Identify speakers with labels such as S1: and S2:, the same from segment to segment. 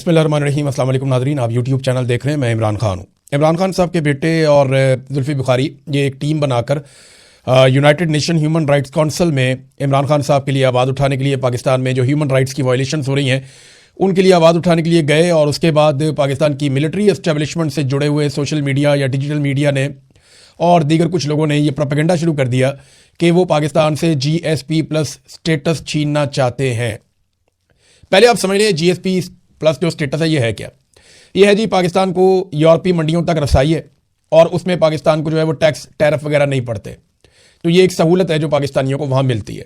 S1: बिस्मिल्लाहिर्रहमानिर्रहीम। अस्सलाम वालेकुम नाज़रीन, आप यूट्यूब चैनल देख रहे हैं। मैं इमरान खान हूँ। इमरान खान साहब के बेटे और जुल्फ़ी बुखारी ये एक टीम बनाकर United nation human rights council में इमरान खान साहब के लिए आवाज़ उठाने के लिए पाकिस्तान में जो ह्यूमन राइट्स की वायलेशंस हो रही हैं उनके लिए आवाज़ उठाने के लिए गए। और उसके बाद पाकिस्तान की मिलिट्री एस्टेब्लिशमेंट से जुड़े हुए सोशल मीडिया या डिजिटल मीडिया ने और दीगर कुछ लोगों ने ये प्रोपेगेंडा शुरू कर दिया कि वो पाकिस्तान से GSP+ स्टेटस छीनना चाहते हैं। पहले आप समझ लें GSP+ जो स्टेटस है ये है क्या। ये है जी, पाकिस्तान को यूरोपीय मंडियों तक रसाई है और उसमें पाकिस्तान को जो है वो टैक्स टैरिफ वगैरह नहीं पड़ते। तो ये एक सहूलत है जो पाकिस्तानियों को वहाँ मिलती है।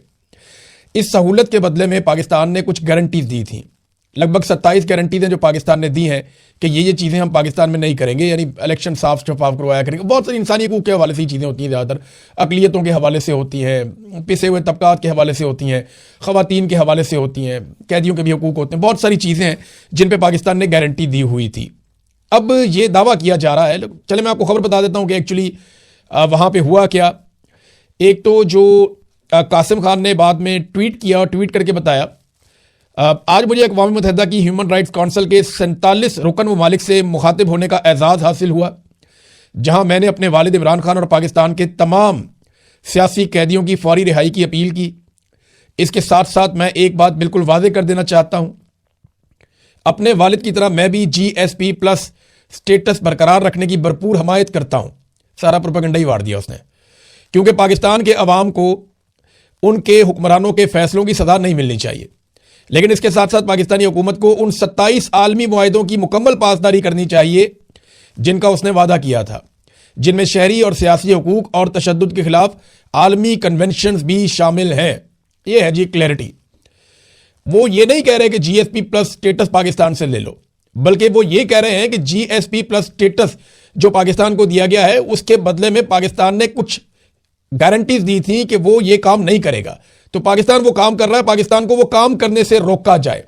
S1: इस सहूलत के बदले में पाकिस्तान ने कुछ गारंटीज दी थी, लगभग 27 गारंटीज हैं जो पाकिस्तान ने दी हैं कि ये चीज़ें हम पाकिस्तान में नहीं करेंगे, यानी इलेक्शन साफ शफाफ करवाया करेंगे। बहुत सारी इंसानी हकूक़ के हवाले से चीज़ें होती हैं, ज़्यादातर अकलियतों के हवाले से होती हैं, पिसे हुए तबकात के हवाले से होती हैं, ख़वातीन के हवाले से होती हैं, कैदियों के भी हकूक़ होते हैं। बहुत सारी चीज़ें हैं जिन पर पाकिस्तान ने गारंटी दी हुई थी। अब ये दावा किया जा रहा है, चले मैं आपको खबर बता देता हूँ कि एक्चुअली वहाँ पर हुआ क्या। एक तो जो कासिम खान ने बाद में ट्वीट किया और ट्वीट करके बताया, आज मुझे अक़वाम मुत्तहिदा की ह्यूमन राइट्स काउंसिल के 47 रुकन ममालिक से मुखातिब होने का एजाज़ हासिल हुआ, जहां मैंने अपने वालिद इमरान खान और पाकिस्तान के तमाम सियासी कैदियों की फौरी रिहाई की अपील की। इसके साथ साथ मैं एक बात बिल्कुल वाज़ेह कर देना चाहता हूं, अपने वालिद की तरह मैं भी GSP+ स्टेटस बरकरार रखने की भरपूर हमायत करता हूं। सारा प्रोपेगेंडा ही वार दिया उसने, क्योंकि पाकिस्तान के अवाम को उनके हुक्मरानों के फैसलों की सज़ा नहीं मिलनी चाहिए। लेकिन इसके साथ साथ पाकिस्तानी हुकूमत को उन 27 आलमी मुआहिदों की मुकम्मल पासदारी करनी चाहिए जिनका उसने वादा किया था, जिनमें शहरी और सियासी हुकूक और तशद्दुद के खिलाफ आलमी कन्वेंशंस भी शामिल हैं। ये है जी क्लैरिटी। वो ये नहीं कह रहे कि GSP+ स्टेटस पाकिस्तान से ले लो, बल्कि वो ये कह रहे हैं कि GSP+ स्टेटस जो पाकिस्तान को दिया गया है उसके बदले में पाकिस्तान ने कुछ गारंटीज दी थी कि वो ये काम नहीं करेगा। तो पाकिस्तान वो काम कर रहा है, पाकिस्तान को वो काम करने से रोका जाए।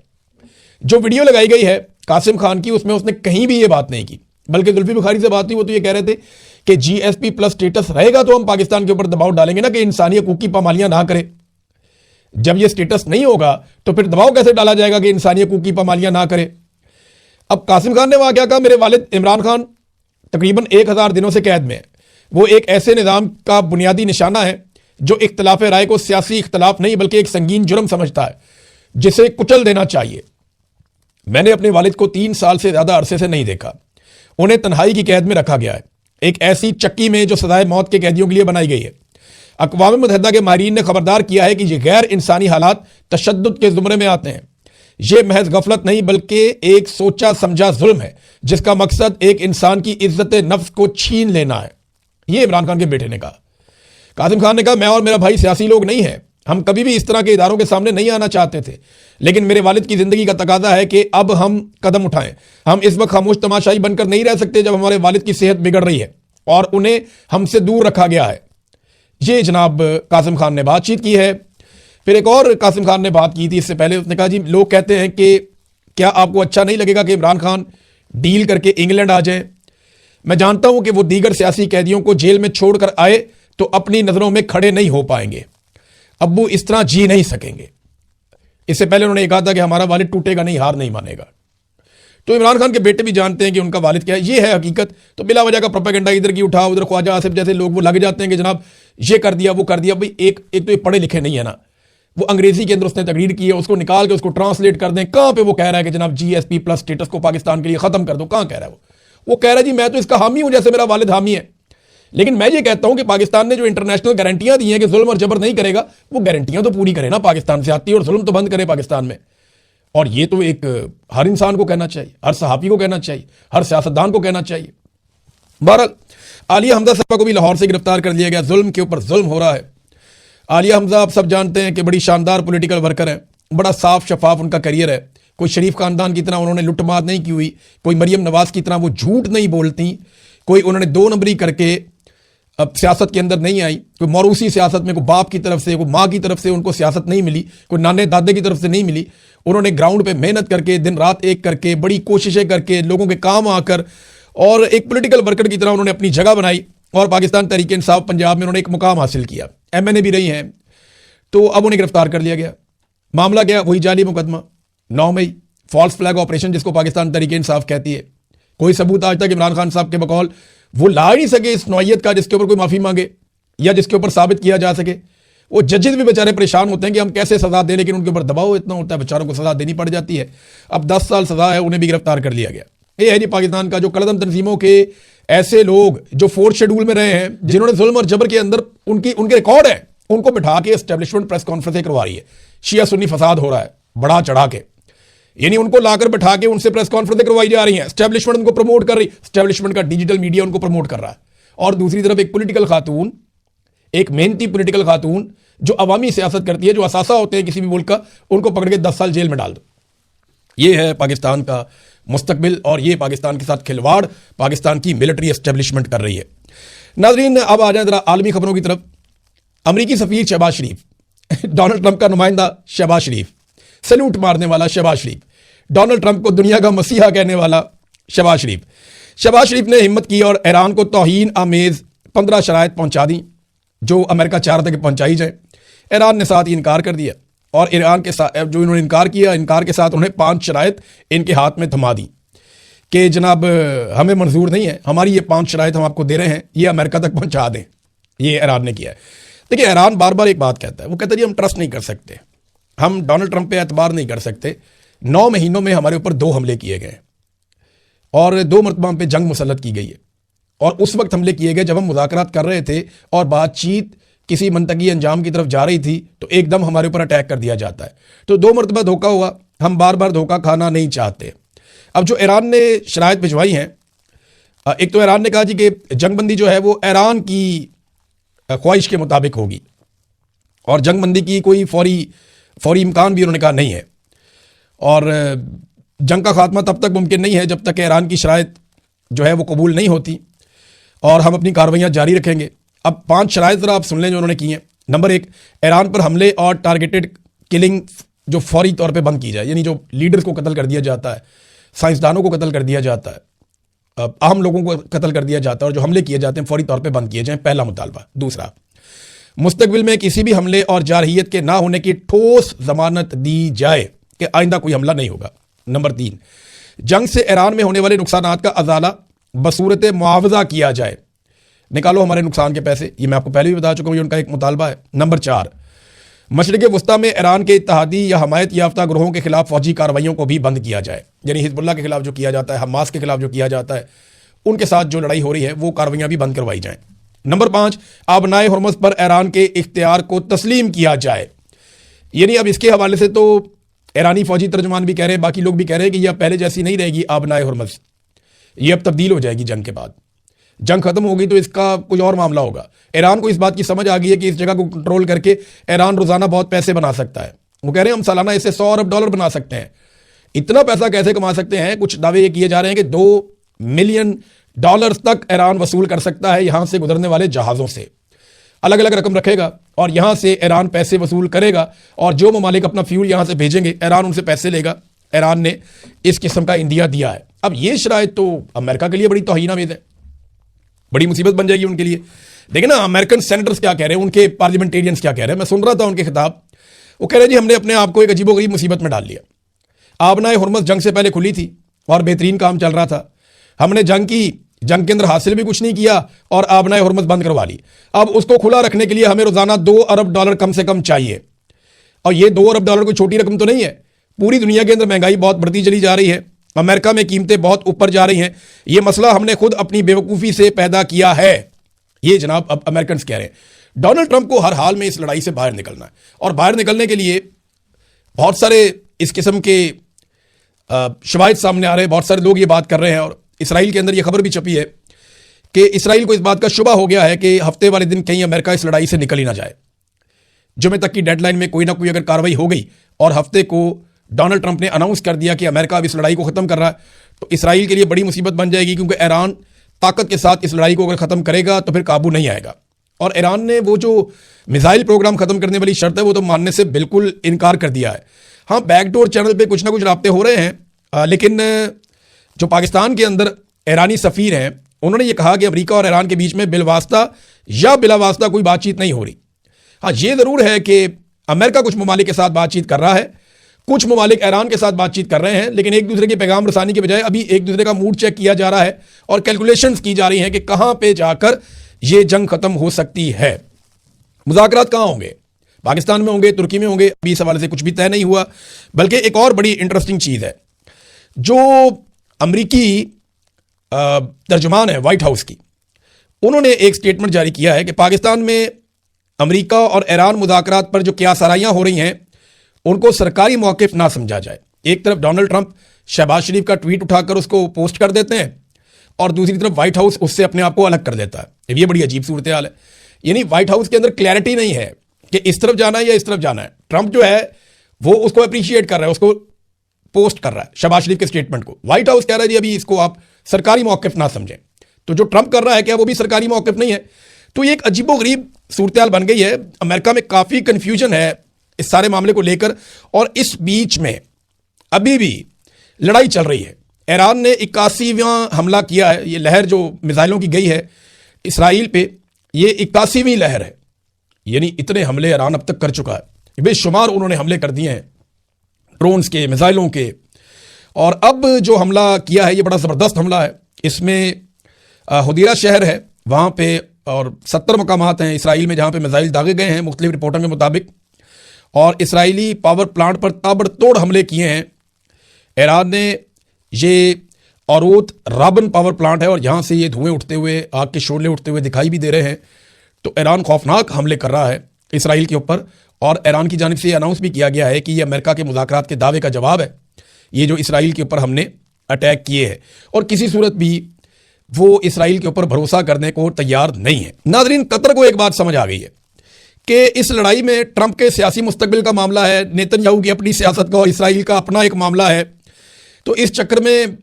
S1: जो वीडियो लगाई गई है कासिम खान की, उसमें उसने कहीं भी ये बात नहीं की, बल्कि जुल्फ़ी बुखारी से बात हुई, वो तो ये कह रहे थे कि GSP+ स्टेटस रहेगा तो हम पाकिस्तान के ऊपर दबाव डालेंगे ना कि इंसानी हकूक़ की पामालियां ना करे। जब ये स्टेटस नहीं होगा तो फिर दबाव कैसे डाला जाएगा कि इंसानी हकूक़ की पामालियां ना करे। अब कासिम खान ने वहां क्या कहा, मेरे वालिद इमरान खान तकरीबन 1000 दिनों से कैद में है। वो एक ऐसे निज़ाम का बुनियादी निशाना है जो इख्तलाफ राय को सियासी इख्तलाफ नहीं बल्कि एक संगीन जुर्म समझता है, जिसे कुचल देना चाहिए। मैंने अपने वालिद को 3 साल से ज़्यादा अरसे से नहीं देखा। उन्हें तन्हाई की कैद में रखा गया है, एक ऐसी चक्की में जो सजाए मौत के कैदियों के लिए बनाई गई है। अक़वाम मुत्तहिदा के माहिरीन ने खबरदार किया है कि ये गैर इंसानी हालात तशद्दुद के ज़ुमरे में आते हैं। ये महज गफलत नहीं बल्कि एक सोचा समझा जुल्म है जिसका मकसद एक इंसान की इज्जत नफ्स को छीन लेना है। ये इमरान खान के बेटे ने कहा। कासिम खान ने कहा, मैं और मेरा भाई सियासी लोग नहीं हैं, हम कभी भी इस तरह के इदारों के सामने नहीं आना चाहते थे, लेकिन मेरे वालिद की ज़िंदगी का तकाजा है कि अब हम कदम उठाएं। हम इस वक्त खामोश तमाशाई बनकर नहीं रह सकते जब हमारे वालिद की सेहत बिगड़ रही है और उन्हें हमसे दूर रखा गया है। ये जनाब कासिम खान ने बातचीत की है। फिर एक और कासिम खान ने बात की थी इससे पहले। उसने कहा, जी लोग कहते हैं कि क्या आपको अच्छा नहीं लगेगा कि इमरान खान डील करके इंग्लैंड आ जाए। मैं जानता हूं कि वो दीगर सियासी कैदियों को जेल में छोड़कर आए तो अपनी नज़रों में खड़े नहीं हो पाएंगे, अब वो इस तरह जी नहीं सकेंगे। इससे पहले उन्होंने कहा था कि हमारा वालिद टूटेगा नहीं, हार नहीं मानेगा। तो इमरान खान के बेटे भी जानते हैं कि उनका वालिद क्या है, ये है हकीकत। तो बिला वजह का प्रोपेगेंडा इधर की उठा उधर, ख्वाजा आसिफ जैसे लोग वो लग जाते हैं कि जनाब ये कर दिया वो कर दिया। भाई एक तो ये पढ़े लिखे नहीं है ना, वो अंग्रेजी के अंदर उसने तकरीर की है, उसको निकाल के उसको ट्रांसलेट कर दें। कहाँ पे वो कह रहा है कि जनाब GSP+ स्टेटस को पाकिस्तान के लिए खत्म कर दो, कहाँ कह रहा है वो कह रहा है जी मैं तो इसका हामी हूं जैसे मेरा वालिद हामी है। लेकिन मैं ये कहता हूं कि पाकिस्तान ने जो इंटरनेशनल गारंटियां दी हैं कि जुल्म और जबर नहीं करेगा, वो गारंटियां तो पूरी करे ना पाकिस्तान से आती है, और जुल्म तो बंद करे पाकिस्तान में। और ये तो एक हर इंसान को कहना चाहिए, हर सहाफ़ी को कहना चाहिए, हर सियासतदान को कहना चाहिए। बहरहाल आलिया हमजा साहबा को भी लाहौर से गिरफ्तार कर लिया गया। जुल्म के ऊपर जुल्म हो रहा है। आलिया हमजा आप सब जानते हैं कि बड़ी शानदार पॉलिटिकल वर्कर है, बड़ा साफ शफाफ उनका करियर है। कोई शरीफ खानदान की तरह उन्होंने लुटमार नहीं की हुई, कोई मरियम नवाज की तरह वो झूठ नहीं बोलती, कोई उन्होंने 2 नंबरी करके अब सियासत के अंदर नहीं आई, कोई मौरूसी सियासत में कोई बाप की तरफ से कोई माँ की तरफ से उनको सियासत नहीं मिली, कोई नाने दादे की तरफ से नहीं मिली। उन्होंने ग्राउंड पे मेहनत करके दिन रात एक करके बड़ी कोशिशें करके लोगों के काम आकर और एक पॉलिटिकल वर्कर की तरह उन्होंने अपनी जगह बनाई और पाकिस्तान तहरीक इंसाफ पंजाब में उन्होंने एक मुकाम हासिल किया। MNA भी रही हैं। तो अब उन्हें गिरफ्तार कर लिया गया। मामला क्या, वही जाली मुकदमा 9 मई फॉल्स फ्लैग ऑपरेशन जिसको पाकिस्तान तहरीक इंसाफ कहती है, कोई सबूत आज तक इमरान खान साहब के बकौल वो ला ही नहीं सके इस नौइयत का जिसके ऊपर कोई माफ़ी मांगे या जिसके ऊपर साबित किया जा सके। वो जजेस भी बेचारे परेशान होते हैं कि हम कैसे सजा दें, लेकिन उनके ऊपर दबाव इतना होता है, बेचारों को सजा देनी पड़ जाती है। अब 10 साल सजा है, उन्हें भी गिरफ्तार कर लिया गया। ये है जी पाकिस्तान का, जो कलदम तंजीमों के ऐसे लोग जो 4th शेड्यूल में रहे हैं, जिन्होंने जुल्म और जबर के अंदर उनके रिकॉर्ड है, उनको बिठा के एस्टेब्लिशमेंट प्रेस कॉन्फ्रेंस करवा रही है। शिया सुन्नी फसाद हो रहा है बड़ा चढ़ा के, यानी उनको लाकर बिठा के उनसे प्रेस कॉन्फ्रेंस करवाई जा रही है। एस्टेब्लिशमेंट उनको प्रमोट कर रही, एस्टेब्लिशमेंट का डिजिटल मीडिया उनको प्रमोट कर रहा है। और दूसरी तरफ एक पॉलिटिकल खातून, एक मेहनती पॉलिटिकल खातून जो अवामी सियासत करती है, जो असासा होते हैं किसी भी मुल्क का, उनको पकड़ के 10 साल जेल में डाल दो। ये है पाकिस्तान का मुस्तकबिल और ये पाकिस्तान के साथ खिलवाड़ पाकिस्तान की मिलिट्री एस्टेब्लिशमेंट कर रही है। नाजरीन, अब आ जाए जरा आलमी खबरों की तरफ। अमरीकी सफीर शहबाज शरीफ, डोनाल्ड ट्रंप का नुमाइंदा शहबाज शरीफ, सैल्यूट मारने वाला शहबाज शरीफ, डोनाल्ड ट्रंप को दुनिया का मसीहा कहने वाला शहबाज शरीफ ने हिम्मत की और ईरान को तौहीन आमेज 15 शराइत पहुंचा दी जो अमेरिका चाह रहा था कि पहुंचाई जाए। ईरान ने साथ ही इनकार कर दिया और ईरान के साथ जो इन्होंने इनकार किया, इनकार के साथ उन्हें 5 शराइत इनके हाथ में थमा दी कि जनाब हमें मंजूर नहीं है, हमारी ये 5 शराइत हम आपको दे रहे हैं, ये अमेरिका तक पहुंचा दें। ये ईरान ने किया है। देखिए, ईरान बार बार एक बात कहता है, वो कहता है जी हम ट्रस्ट नहीं कर सकते, हम डोनाल्ड ट्रंप पे एतबार नहीं कर सकते। 9 महीनों में हमारे ऊपर 2 हमले किए गए और 2 मरतबा हम पे जंग मुसल्लत की गई है। और उस वक्त हमले किए गए जब हम मुज़ाकरात कर रहे थे और बातचीत किसी मंतकी अंजाम की तरफ जा रही थी, तो एकदम हमारे ऊपर अटैक कर दिया जाता है। तो 2 मरतबा धोखा हुआ, हम बार बार धोखा खाना नहीं चाहते। अब जो ईरान ने शराइत भिजवाई हैं, एक तो ईरान ने कहा जी कि जंगबंदी जो है वो ईरान की ख्वाहिश के मुताबिक होगी और जंगबंदी की कोई फौरी इम्कान भी उन्होंने कहा नहीं है। और जंग का खात्मा तब तक मुमकिन नहीं है जब तक ईरान की शराइत जो है वो कबूल नहीं होती और हम अपनी कार्रवाइयाँ जारी रखेंगे। अब 5 शराइत ज़रा आप सुन लें जो उन्होंने की हैं। नंबर 1, ईरान पर हमले और टारगेटेड किलिंग जो फौरी तौर पे बंद की जाए, यानी जो लीडर्स को कत्ल कर दिया जाता है, साइंसदानों को कत्ल कर दिया जाता है, अहम लोगों को कत्ल कर दिया जाता है और जो हमले किए जाते हैं फौरी तौर पे बंद किए जाएं, पहला मुतालबा। दूसरा, मुस्तकबिल में किसी भी हमले और जारहियत के ना होने की ठोस जमानत दी जाए कि आइंदा कोई हमला नहीं होगा। नंबर 3, जंग से ईरान में होने वाले नुकसानात का अजाला बसूरत मुआवजा किया जाए, निकालो हमारे नुकसान के पैसे। ये मैं आपको पहले भी बता चुका हूँ, ये उनका एक मुतालबा है। नंबर 4, मशरिक़ वस्ता में ईरान के इत्तेहादी या हमायत याफ्ता ग्रोहों के खिलाफ फौजी कार्रवाइयों को भी बंद किया जाए, यानी हिजबुल्लाह के खिलाफ जो किया जाता है, हमास के खिलाफ जो किया जाता है, उनके साथ जो लड़ाई हो रही है वो कार्रवाइयाँ भी बंद करवाई जाएँ। नंबर 5, आबनाए हुर्मुज़ पर ईरान के इख्तियार को तस्लीम किया जाए। यानी अब इसके हवाले से तो ईरानी फौजी तर्जुमान भी कह रहे हैं, बाकी लोग भी कह रहे हैं कि यह पहले जैसी नहीं रहेगी आबनाए हुर्मुज़, ये अब तब्दील हो जाएगी जंग के बाद। जंग खत्म होगी तो इसका कुछ और मामला होगा। ईरान को इस बात की समझ आ गई है कि इस जगह को कंट्रोल करके ईरान रोजाना बहुत पैसे बना सकता है। वो कह रहे हैं हम सालाना इससे $100 अरब बना सकते हैं। इतना पैसा कैसे कमा सकते हैं? कुछ दावे ये किए जा रहे हैं कि $2 मिलियन तक ईरान वसूल कर सकता है यहां से गुजरने वाले जहाज़ों से। अलग अलग रकम रखेगा और यहां से ईरान पैसे वसूल करेगा और जो ममालिक अपना फ्यूल यहां से भेजेंगे ईरान उनसे पैसे लेगा। ईरान ने इस किस्म का इंदिया दिया है। अब ये शराइत तो अमेरिका के लिए बड़ी तौहीनामेज़ है, बड़ी मुसीबत बन जाएगी उनके लिए। देखिए ना, अमेरिकन सेनेटर्स क्या कह रहे हैं, उनके पार्लियामेंटेरियंस क्या कह रहे हैं। मैं सुन रहा था उनके खिताब, वो कह रहे हैं जी हमने अपने आप को एक अजीबोगरीब मुसीबत में डाल लिया। आबनाए हुर्मुज़ जंग से पहले खुली थी और बेहतरीन काम चल रहा था, हमने जंग की, जंग के अंदर हासिल भी कुछ नहीं किया और आबनाए हुर्मुज़ बंद करवा ली। अब उसको खुला रखने के लिए हमें रोजाना $2 अरब कम से कम चाहिए। और ये $2 अरब कोई छोटी रकम तो नहीं है। पूरी दुनिया के अंदर महंगाई बहुत बढ़ती चली जा रही है, अमेरिका में कीमतें बहुत ऊपर जा रही हैं। ये मसला हमने खुद अपनी बेवकूफ़ी से पैदा किया है, ये जनाब अब अमेरिकन कह रहे हैं। डोनाल्ड ट्रंप को हर हाल में इस लड़ाई से बाहर निकलना है और बाहर निकलने के लिए बहुत सारे इस किस्म के शवाहिद सामने आ रहे हैं, बहुत सारे लोग ये बात कर रहे हैं। और इसराइल के अंदर ये खबर भी छपी है कि इसराइल को इस बात का शुबा हो गया है कि हफ्ते वाले दिन कहीं अमेरिका इस लड़ाई से निकल ही ना जाए। जुमे तक की डेडलाइन में कोई ना कोई अगर कार्रवाई हो गई और हफ्ते को डोनाल्ड ट्रंप ने अनाउंस कर दिया कि अमेरिका अब इस लड़ाई को ख़त्म कर रहा है, तो इसराइल के लिए बड़ी मुसीबत बन जाएगी, क्योंकि ईरान ताकत के साथ इस लड़ाई को अगर ख़त्म करेगा तो फिर काबू नहीं आएगा। और ईरान ने वो जो मिसाइल प्रोग्राम ख़त्म करने वाली शर्त है वो तो मानने से बिल्कुल इनकार कर दिया है। हाँ, बैकडोर चैनल पे कुछ ना कुछ राब्ते हो रहे हैं, लेकिन जो पाकिस्तान के अंदर ईरानी सफ़ीर हैं उन्होंने ये कहा कि अमेरिका और ईरान के बीच में बिलवास्ता या बिलावास्ता कोई बातचीत नहीं हो रही। हाँ, ये ज़रूर है कि अमेरिका कुछ ममालिक के साथ बातचीत कर रहा है कुछ ममालिक ईरान के साथ बातचीत कर रहे हैं, लेकिन एक दूसरे के पैगाम रसानी के बजाय अभी एक दूसरे का मूड चेक किया जा रहा है और कैलकुलेशंस की जा रही हैं कि कहां पे जाकर यह जंग खत्म हो सकती है। मुज़ाकरात कहां होंगे? पाकिस्तान में होंगे, तुर्की में होंगे? अभी इस हवाले से कुछ भी तय नहीं हुआ। बल्कि एक और बड़ी इंटरेस्टिंग चीज़ है, जो अमरीकी तर्जुमान है व्हाइट हाउस की, उन्होंने एक स्टेटमेंट जारी किया है कि पाकिस्तान में अमेरिका और ईरान मुज़ाकरात पर जो क्यासाराइयाँ हो रही हैं उनको सरकारी मौक़िफ़ ना समझा जाए। एक तरफ डोनाल्ड ट्रंप शहबाज शरीफ का ट्वीट उठाकर उसको पोस्ट कर देते हैं और दूसरी तरफ व्हाइट हाउस उससे अपने आप को अलग कर देता है। ये बड़ी अजीब सूरत हाल है। यानी व्हाइट हाउस के अंदर क्लैरिटी नहीं है कि इस तरफ जाना है या इस तरफ जाना है। ट्रंप जो है वो उसको अप्रिशिएट कर रहा है, उसको पोस्ट कर रहा है शहबाज शरीफ के स्टेटमेंट को। व्हाइट हाउस कह रहा है जी अभी इसको आप सरकारी मौक़िफ़ ना समझें। तो जो ट्रंप कर रहा है क्या वो भी सरकारी मौक़िफ़ नहीं है? तो ये एक अजीबोगरीब सूरत हाल बन गई है। अमेरिका में काफ़ी कन्फ्यूजन है इस सारे मामले को लेकर, और इस बीच में अभी भी लड़ाई चल रही है। ईरान ने 81वां हमला किया है। ये लहर जो मिसाइलों की गई है इसराइल पे, ये 81वीं लहर है। यानी इतने हमले ईरान अब तक कर चुका है, बेशुमार उन्होंने हमले कर दिए हैं, ड्रोन्स के, मिसाइलों के। और अब जो हमला किया है ये बड़ा ज़बरदस्त हमला है। इसमें हुदैरा शहर है वहाँ पे, और 70 मकामात हैं इसराइल में जहाँ पे मिसाइल दागे गए हैं मुख्तलिफ रिपोर्टों के मुताबिक, और इसराइली पावर प्लांट पर ताबड़तोड़ हमले किए हैं। ईरान ने ये औरोत राबन पावर प्लांट है और यहाँ से ये धुएं उठते हुए, आग के शोले उठते हुए दिखाई भी दे रहे हैं। तो ईरान खौफनाक हमले कर रहा है इसराइल के ऊपर, और ईरान की जानिब से ये अनाउंस भी किया गया है कि ये अमेरिका के मुज़ाकरात के दावे का जवाब है, ये जो इसराइल के ऊपर हमने अटैक किए हैं, और किसी सूरत भी वो इसराइल के ऊपर भरोसा करने को तैयार नहीं है। नाज़रीन, कतर को एक बात समझ आ गई है कि इस लड़ाई में ट्रंप के सियासी मुस्तकबिल का मामला है, नेतन्याहू की अपनी सियासत का और इसराइल का अपना एक मामला है। तो इस चक्कर में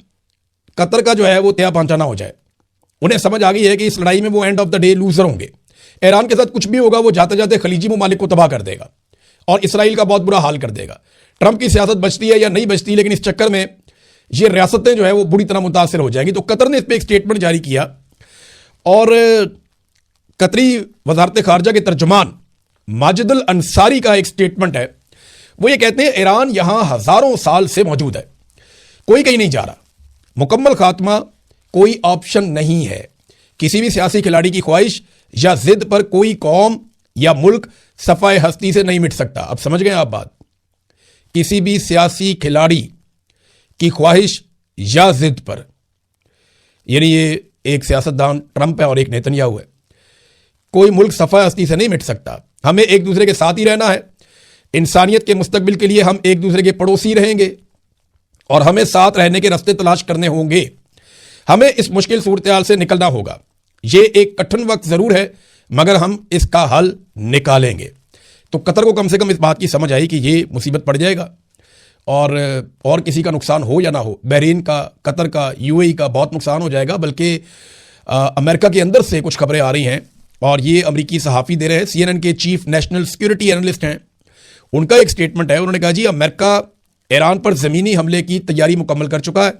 S1: कतर का जो है वो त्या पांचा ना हो जाए। उन्हें समझ आ गई है कि इस लड़ाई में वो end of the day loser होंगे। ईरान के साथ कुछ भी होगा वो जाते जाते खलीजी ममालिक को तबाह कर देगा और इसराइल का बहुत बुरा हाल कर देगा। ट्रंप की सियासत बचती है या नहीं बचती, लेकिन इस चक्कर में ये रियासतें जो है वो बुरी तरह मुतासर हो जाएंगी। तो कतर ने इस पर एक स्टेटमेंट जारी किया, और कतरी वजारत खारजा के तर्जुमान माजिदुल अंसारी का एक स्टेटमेंट है। वो ये कहते हैं ईरान यहां हजारों साल से मौजूद है, कोई कहीं नहीं जा रहा, मुकम्मल खात्मा कोई ऑप्शन नहीं है। किसी भी सियासी खिलाड़ी की ख्वाहिश या जिद पर कोई कौम या मुल्क सफाए हस्ती से नहीं मिट सकता। अब समझ गए आप बात? किसी भी सियासी खिलाड़ी की ख्वाहिश या जिद पर, यानी ये एक सियासतदान ट्रंप है और एक नेतन्याहू है, कोई मुल्क सफाए हस्ती से नहीं मिट सकता। हमें एक दूसरे के साथ ही रहना है। इंसानियत के मुस्तकबिल के लिए हम एक दूसरे के पड़ोसी रहेंगे और हमें साथ रहने के रास्ते तलाश करने होंगे। हमें इस मुश्किल सूरत हाल से निकलना होगा। ये एक कठिन वक्त जरूर है, मगर हम इसका हल निकालेंगे। तो कतर को कम से कम इस बात की समझ आई कि ये मुसीबत पड़ जाएगा, और किसी का नुकसान हो या ना हो, बहरीन का, कतर का, यूएई का बहुत नुकसान हो जाएगा। बल्कि अमेरिका के अंदर से कुछ खबरें आ रही हैं, और ये अमेरिकी सहाफ़ी दे रहे हैं, CNN के चीफ नेशनल सिक्योरिटी एनालिस्ट हैं, उनका एक स्टेटमेंट है। उन्होंने कहा जी अमेरिका ईरान पर ज़मीनी हमले की तैयारी मुकम्मल कर चुका है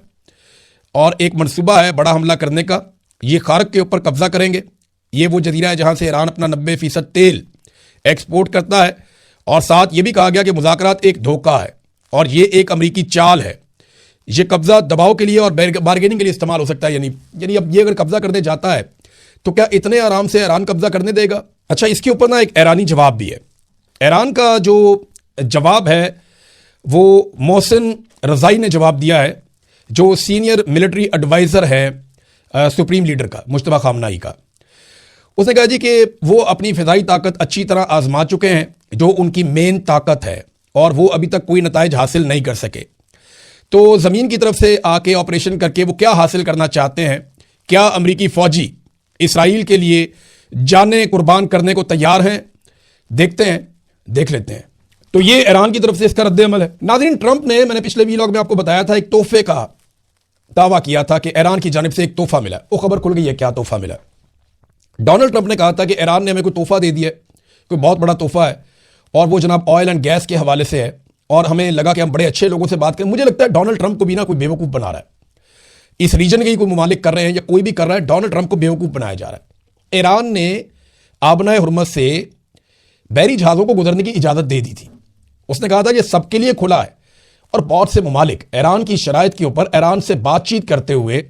S1: और एक मनसूबा है बड़ा हमला करने का। ये खारक के ऊपर कब्जा करेंगे। ये वो जजीरा है जहाँ से ईरान अपना 90% तेल एक्सपोर्ट करता है। और साथ ये भी कहा गया कि मुज़ाकरात एक धोखा है और ये एक अमरीकी चाल है। ये कब्जा दबाव के लिए और बार्गेनिंग के लिए इस्तेमाल हो सकता है। यानी अब ये अगर कब्जा करने जाता है तो क्या इतने आराम से ईरान कब्जा करने देगा? अच्छा, इसके ऊपर ना एक ईरानी जवाब भी है। ईरान का जो जवाब है वो मोहसिन रज़ाई ने जवाब दिया है, जो सीनियर मिलिट्री एडवाइज़र है सुप्रीम लीडर का, मुश्तबा खामनाई का। उसने कहा जी कि वो अपनी फ़िज़ाई ताकत अच्छी तरह आजमा चुके हैं, जो उनकी मेन ताकत है, और वो अभी तक कोई नताइज हासिल नहीं कर सके। तो ज़मीन की तरफ से आके ऑपरेशन करके वो क्या हासिल करना चाहते हैं? क्या अमरीकी फ़ौजी इसराइल के लिए जानें कुर्बान करने को तैयार हैं? देखते हैं, देख लेते हैं। तो ये ईरान की तरफ से इसका रद्द-ए-अमल है। नाज़रीन, ट्रंप ने, मैंने पिछले वीलॉग में आपको बताया था, एक तोहफे का दावा किया था कि ईरान की जानिब से एक तोहफा मिला। वो खबर खुल गई है, क्या तोहफा मिला। डोनाल्ड ट्रंप ने कहा था कि ईरान ने हमें कोई तोहफा दे दिया, कोई बहुत बड़ा तोहफा है, और वो जनाब ऑयल एंड गैस के हवाले से है, और हमें लगा कि हम बड़े अच्छे लोगों से बात करें। मुझे लगता है डोनाल्ड ट्रंप को भी ना कोई बेवकूफ़ बना रहा है। इस रीजन के ही कोई ममालिक कर रहे हैं या कोई भी कर रहा है, डोनाल्ड ट्रंप को बेवकूफ़ बनाया जा रहा है। ईरान ने आबनाए हुर्मत से बहरी जहाज़ों को गुजरने की इजाज़त दे दी थी। उसने कहा था ये सबके लिए खुला है, और बहुत से ममालिक ईरान की शराइत के ऊपर ईरान से बातचीत करते हुए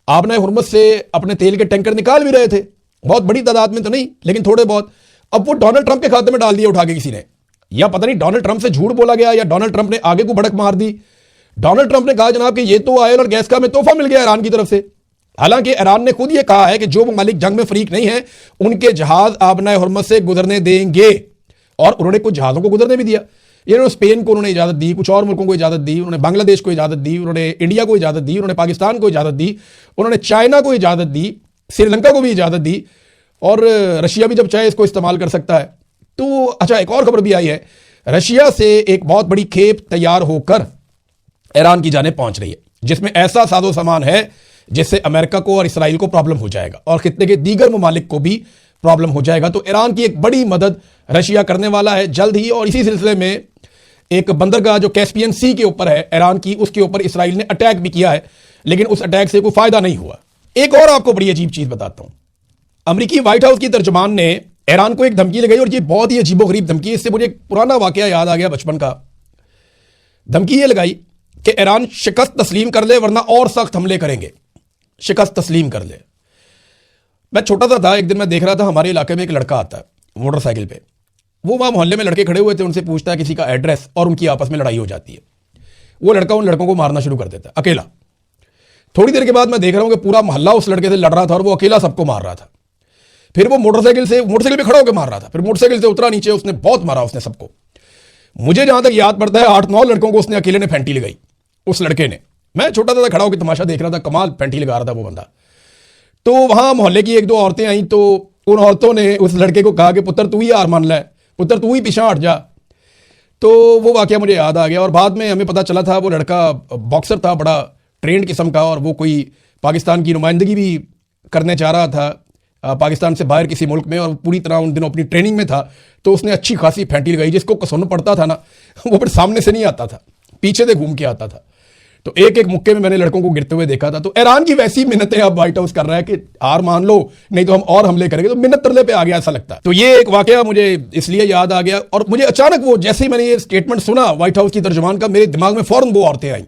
S1: आबना हुर्मुज़ से अपने तेल के टैंकर निकाल भी रहे थे, बहुत बड़ी तादाद में तो नहीं लेकिन थोड़े बहुत। अब वो डोनाल्ड ट्रंप के खाते में डाल दिया उठा के किसी ने, या पता नहीं डोनाल्ड ट्रंप से झूठ बोला गया या डोनाल्ड ट्रंप ने आगे को भड़क मार दी। डोनाल्ड ट्रंप ने कहा जनाब कि ये तो ऑयल और गैस का हमें तोहफा मिल गया ईरान की तरफ से। हालांकि ईरान ने खुद ये कहा है कि जो ममालिक जंग में फरीक नहीं है उनके जहाज आबना हुर्मुज़ से गुजरने देंगे, और उन्होंने कुछ जहाज़ों को गुजरने भी दिया। इन्होंने स्पेन को उन्होंने इजाज़त दी, कुछ और मुल्कों को इजाज़त दी, उन्होंने बांग्लादेश को इजाज़त दी, उन्होंने इंडिया को इजाज़त दी, उन्होंने पाकिस्तान को इजाज़त दी, उन्होंने चाइना को इजाज़त दी, श्रीलंका को भी इजाज़त दी, और रशिया भी जब चाहे इसको इस्तेमाल कर सकता है। तो अच्छा, एक और खबर भी आई है, रशिया से एक बहुत बड़ी खेप तैयार होकर ईरान की जाने पहुंच रही है, जिसमें ऐसा साजो सामान है जिससे अमेरिका को और इसराइल को प्रॉब्लम हो जाएगा और खित्ते के दीगर ममालिक को भी प्रॉब्लम हो जाएगा। तो ईरान की एक बड़ी मदद रशिया करने वाला है जल्द ही। और इसी सिलसिले में एक बंदरगाह जो कैस्पियन सी के ऊपर है ईरान की, उसके ऊपर इसराइल ने अटैक भी किया है, लेकिन उस अटैक से कोई फायदा नहीं हुआ। एक और आपको बड़ी अजीब चीज बताता हूं, अमेरिकी व्हाइट हाउस की तर्जुमान ने ईरान को एक धमकी लगाई, और ये बहुत ही अजीबोगरीब धमकी। इससे मुझे एक पुराना वाकया याद आ गया बचपन का। धमकी ये लगाई कि ईरान शिकस्त तस्लीम कर ले वरना और सख्त हमले करेंगे, शिकस्त तस्लीम कर ले। मैं छोटा सा था, एक दिन मैं देख रहा था हमारे इलाके में एक लड़का आता है मोटरसाइकिल पे, वो वहाँ मोहल्ले में लड़के खड़े हुए थे, उनसे पूछता है किसी का एड्रेस, और उनकी आपस में लड़ाई हो जाती है। वो लड़का उन लड़कों को मारना शुरू कर देता है अकेला। थोड़ी देर के बाद मैं देख रहा हूँ कि पूरा मोहल्ला उस लड़के से लड़ रहा था और वो अकेला सबको मार रहा था। फिर वो मोटरसाइकिल पे खड़ा होकर मार रहा था, फिर मोटरसाइकिल से उतरा नीचे, उसने बहुत मारा उसने सबको। मुझे जहां तक याद पड़ता है 8-9 लड़कों को उसने अकेले ने फेंटी लगाई उस लड़के ने। मैं छोटा था, खड़ा होकर तमाशा देख रहा था, कमाल फेंटी लगा रहा था वो बंदा। तो वहां मोहल्ले की 1-2 औरतें आई, तो उन औरतों ने उस लड़के को कहा कि पुत्र तू ही हार मान ले, पुत्र तू ही पीछे हट जा। तो वो वाकया मुझे याद आ गया, और बाद में हमें पता चला था वो लड़का बॉक्सर था, बड़ा ट्रेंड किस्म का, और वो कोई पाकिस्तान की नुमाइंदगी भी करने चाह रहा था पाकिस्तान से बाहर किसी मुल्क में, और पूरी तरह उन दिनों अपनी ट्रेनिंग में था। तो उसने अच्छी खासी फेंटी लगाई, जिसको कसुन पड़ता था ना वो फिर सामने से नहीं आता था, पीछे से घूम के आता था। तो एक एक मुक्के में मैंने लड़कों को गिरते हुए देखा था। तो ईरान की वैसी मिन्नतें अब व्हाइट हाउस कर रहा है कि हार मान लो नहीं तो हम और हमले करेंगे। तो मिन्नत तरले पे आ गया ऐसा लगता है। तो ये एक वाकया मुझे इसलिए याद आ गया, और मुझे अचानक वो जैसे ही मैंने ये स्टेटमेंट सुना व्हाइट हाउस की तर्जुमान का, मेरे दिमाग में फौरन वो औरतें आई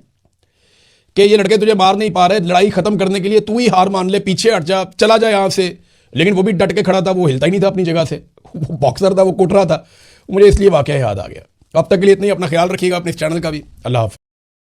S1: कि ये लड़के तुझे मार नहीं पा रहे, लड़ाई खत्म करने के लिए तू ही हार मान ले, पीछे हट जा, चला जा यहां से। लेकिन वो भी डट के खड़ा था, वो हिलता ही नहीं था अपनी जगह से, वो बॉक्सर था, वो कुट रहा था। मुझे इसलिए वाकया याद आ गया। अब तक के लिए इतना ही, अपना ख्याल रखिएगा, अपने इस चैनल का भी। अल्लाह हाफ़िज़।